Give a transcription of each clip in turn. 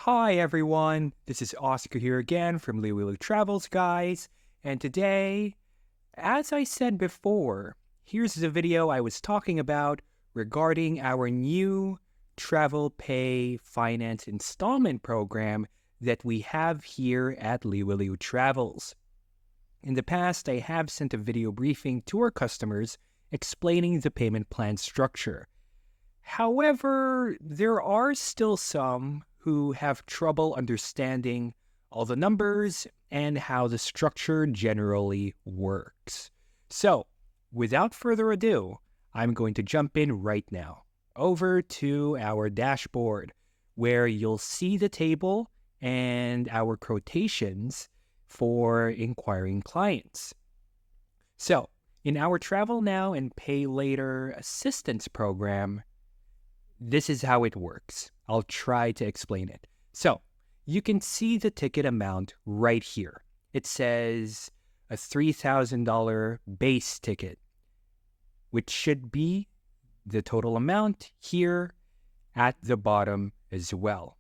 Hi everyone, this is Oscar here again from Liwilu Travels, guys. And today, as I said before, here's the video I was talking about regarding our new travel pay finance installment program that we have here at Liwilu Travels. In the past, I have sent a video briefing to our customers explaining the payment plan structure. However, there are still some who have trouble understanding all the numbers and how the structure generally works. So, without further ado, I'm going to jump in right now over to our dashboard where you'll see the table and our quotations for inquiring clients. So, in our Travel Now and Pay Later assistance program, this is how it works. I'll try to explain it. So, you can see the ticket amount right here. It says a $3,000 base ticket, which should be the total amount here at the bottom as well.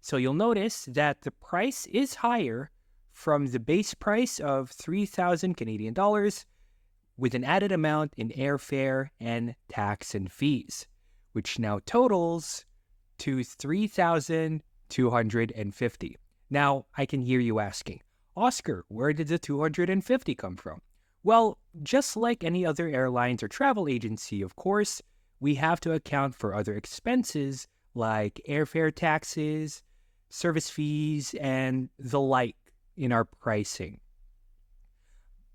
So you'll notice that the price is higher from the base price of 3,000 Canadian dollars with an added amount in airfare and tax and fees, which now totals to $3,250. Now, I can hear you asking, Oscar, where did the $250 come from? Well, just like any other airlines or travel agency, of course, we have to account for other expenses like airfare taxes, service fees, and the like in our pricing.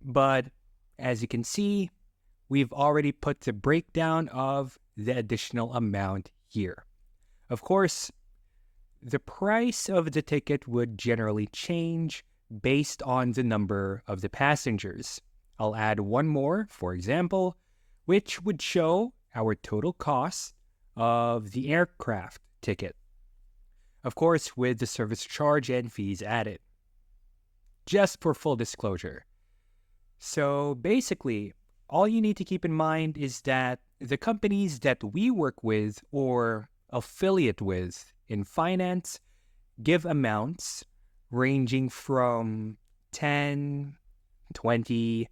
But as you can see, we've already put the breakdown of the additional amount here. Of course, the price of the ticket would generally change based on the number of the passengers. I'll add one more, for example, which would show our total cost of the aircraft ticket. Of course, with the service charge and fees added. Just for full disclosure. So basically, all you need to keep in mind is that the companies that we work with or affiliate with in finance give amounts ranging from 10, 20,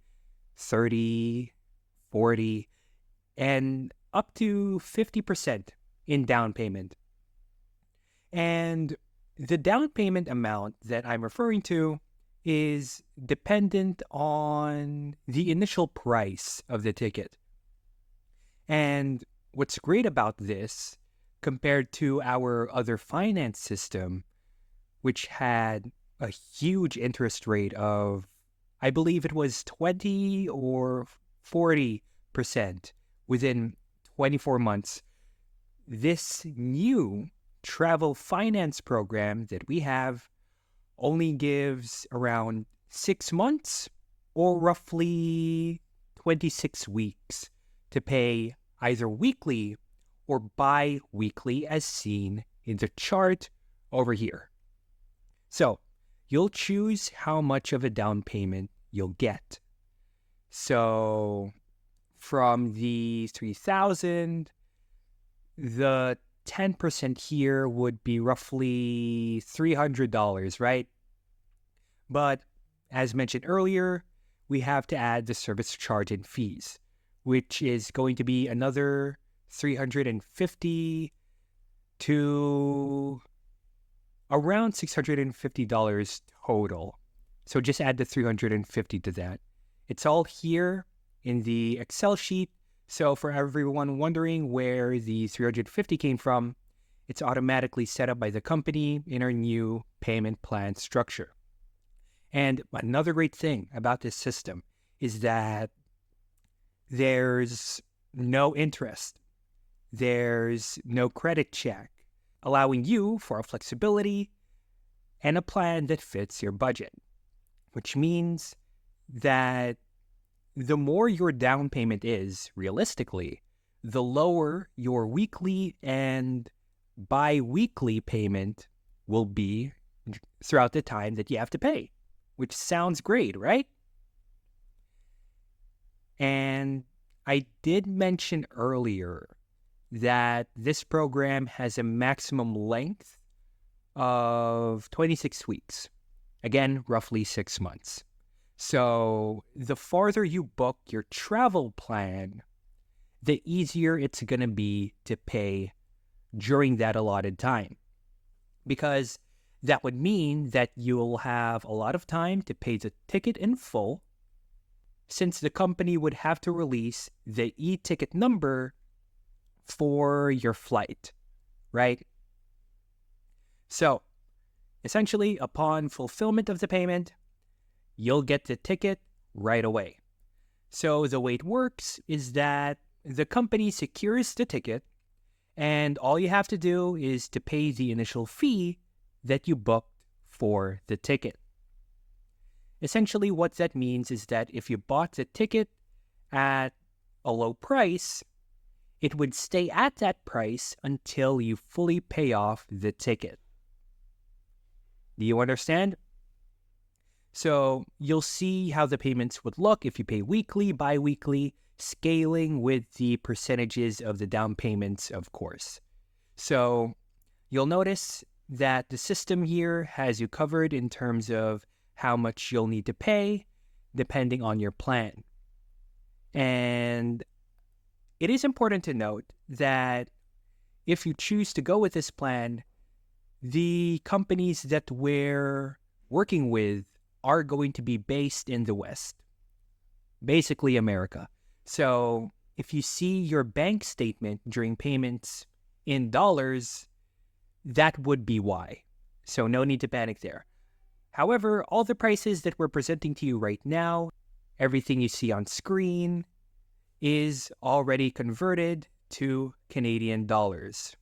30, 40, and up to 50% in down payment. And the down payment amount that I'm referring to is dependent on the initial price of the ticket. And what's great about this, compared to our other finance system, which had a huge interest rate of, I believe it was 20 or 40% within 24 months, this new travel finance program that we have only gives around 6 months or roughly 26 weeks to pay either weekly or bi-weekly as seen in the chart over here. So you'll choose how much of a down payment you'll get. So from the 3,000, the 10% here would be roughly $300, right? But as mentioned earlier, we have to add the service charge and fees, which is going to be another $350 to around $650 total. So just add the $350 to that. It's all here in the Excel sheet. So for everyone wondering where the $350 came from, it's automatically set up by the company in our new payment plan structure. And another great thing about this system is that there's no interest. There's no credit check, allowing you for flexibility and a plan that fits your budget, which means that the more your down payment is, realistically, the lower your weekly and bi-weekly payment will be throughout the time that you have to pay, which sounds great, right? And I did mention earlier that this program has a maximum length of 26 weeks. Again, roughly 6 months. So the farther you book your travel plan, the easier it's going to be to pay during that allotted time. Because that would mean that you'll have a lot of time to pay the ticket in full, since the company would have to release the e-ticket number for your flight, right? So, essentially, upon fulfillment of the payment, you'll get the ticket right away. So the way it works is that the company secures the ticket, and all you have to do is to pay the initial fee that you booked for the ticket. Essentially, what that means is that if you bought the ticket at a low price, it would stay at that price until you fully pay off the ticket. Do you understand? So you'll see how the payments would look if you pay weekly, bi-weekly, scaling with the percentages of the down payments, of course. So you'll notice that the system here has you covered in terms of how much you'll need to pay depending on your plan. And it is important to note that if you choose to go with this plan, the companies that we're working with are going to be based in the West, basically America. So if you see your bank statement during payments in dollars, that would be why. So no need to panic there. However, all the prices that we're presenting to you right now, everything you see on screen, is already converted to Canadian dollars.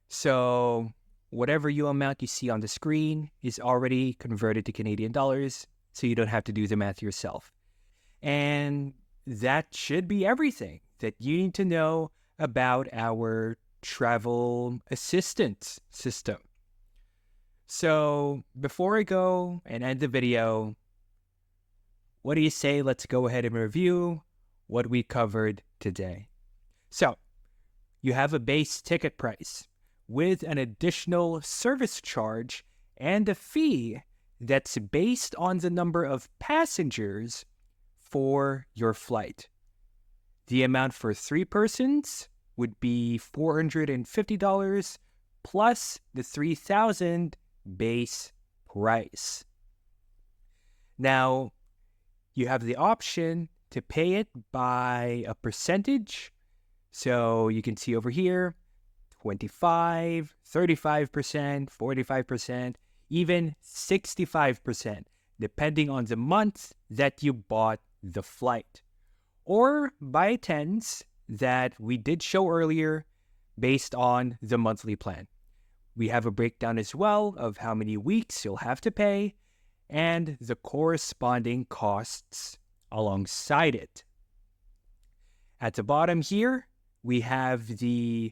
So whatever amount you see on the screen is already converted to Canadian dollars, so you don't have to do the math yourself. And that should be everything that you need to know about our travel assistance system. So before I go and end the video, what do you say? Let's go ahead and review what we covered today. So you have a base ticket price with an additional service charge and a fee that's based on the number of passengers for your flight. The amount for 3 persons would be $450 plus the $3,000 base price. Now, you have the option to pay it by a percentage. So you can see over here, 25, 35%, 45%, even 65%, depending on the month that you bought the flight. Or by tens that we did show earlier based on the monthly plan. We have a breakdown as well of how many weeks you'll have to pay and the corresponding costs alongside it. At the bottom here, we have the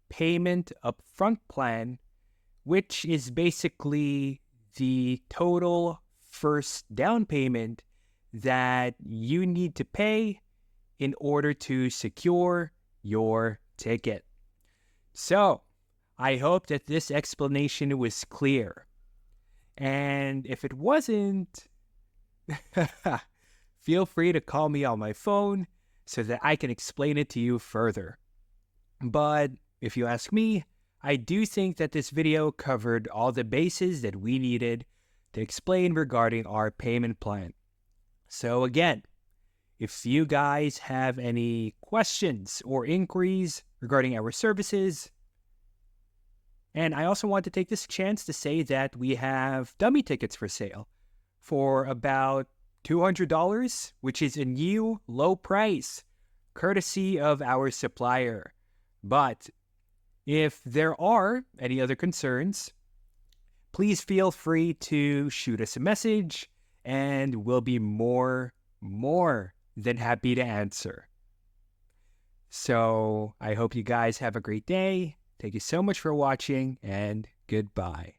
payment upfront plan, which is basically the total first down payment that you need to pay in order to secure your ticket. So, I hope that this explanation was clear. And if it wasn't, feel free to call me on my phone so that I can explain it to you further. But if you ask me, I do think that this video covered all the bases that we needed to explain regarding our payment plan. So again, if you guys have any questions or inquiries regarding our services, and I also want to take this chance to say that we have dummy tickets for sale for about $200, which is a new low price, courtesy of our supplier. But if there are any other concerns, please feel free to shoot us a message and we'll be more than happy to answer. So I hope you guys have a great day. Thank you so much for watching and goodbye.